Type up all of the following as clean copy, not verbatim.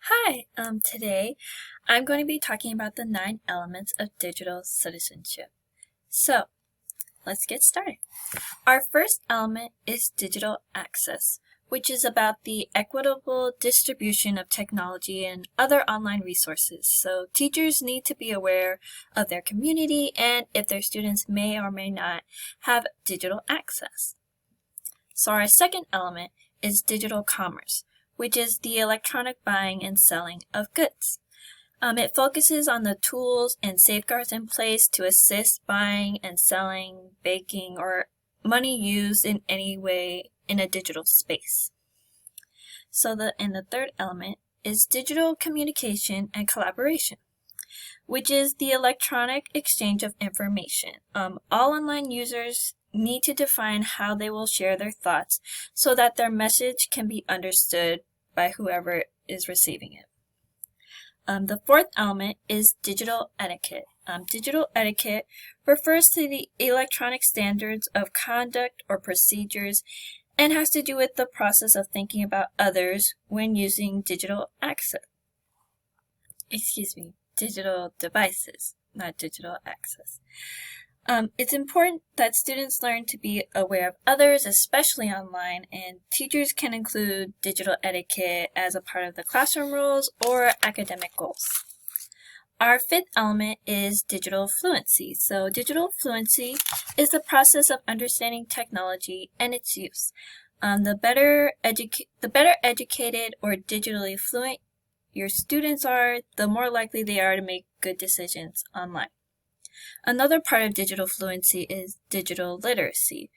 Hi, today I'm going to be talking about the 9 elements of digital citizenship. So, let's get started. Our first element is digital access, which is about the equitable distribution of technology and other online resources. So, teachers need to be aware of their community and if their students may or may not have digital access. So, our second element is digital commerce, which is the electronic buying and selling of goods. It focuses on the tools and safeguards in place to assist buying and selling, banking, or money used in any way in a digital space. So the third element is digital communication and collaboration, which is the electronic exchange of information. All online users need to define how they will share their thoughts so that their message can be understood by whoever is receiving it. The fourth element is digital etiquette. Digital etiquette refers to the electronic standards of conduct or procedures and has to do with the process of thinking about others when using digital digital devices, not digital access. It's important that students learn to be aware of others, especially online, and teachers can include digital etiquette as a part of the classroom rules or academic goals. Our fifth element is digital fluency. So digital fluency is the process of understanding technology and its use. The better educated or digitally fluent your students are, the more likely they are to make good decisions online. Another part of digital fluency is digital literacy,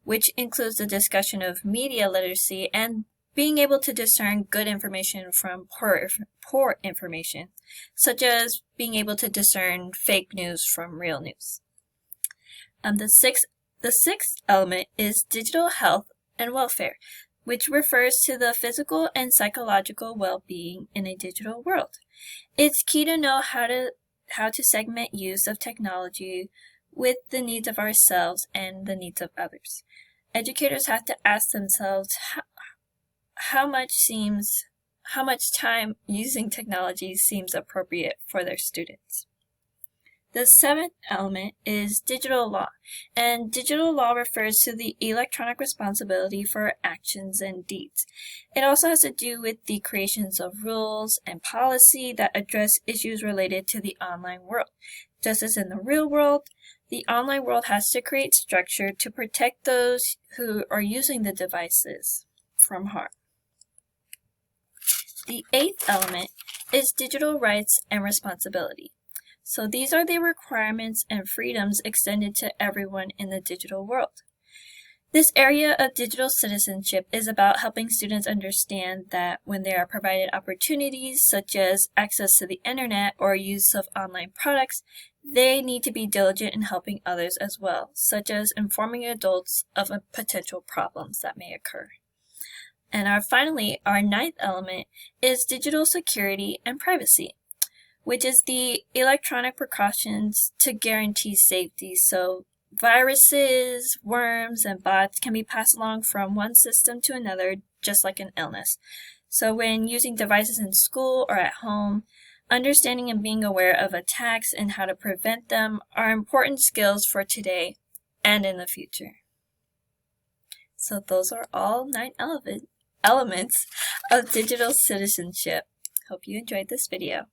which includes the discussion of media literacy and being able to discern good information from poor information, such as being able to discern fake news from real news. The sixth element is digital health and welfare, which refers to the physical and psychological well-being in a digital world. It's key to know how to segment use of technology with the needs of ourselves and the needs of others. Educators have to ask themselves how much time using technology seems appropriate for their students. The seventh element is digital law, and digital law refers to the electronic responsibility for actions and deeds. It also has to do with the creations of rules and policy that address issues related to the online world. Just as in the real world, the online world has to create structure to protect those who are using the devices from harm. The eighth element is digital rights and responsibility. So these are the requirements and freedoms extended to everyone in the digital world. This area of digital citizenship is about helping students understand that when they are provided opportunities such as access to the internet or use of online products, they need to be diligent in helping others as well, such as informing adults of potential problems that may occur. And finally, our ninth element is digital security and privacy, which is the electronic precautions to guarantee safety. So viruses, worms, and bots can be passed along from one system to another, just like an illness. So when using devices in school or at home, understanding and being aware of attacks and how to prevent them are important skills for today and in the future. So those are all 9 elements of digital citizenship. Hope you enjoyed this video.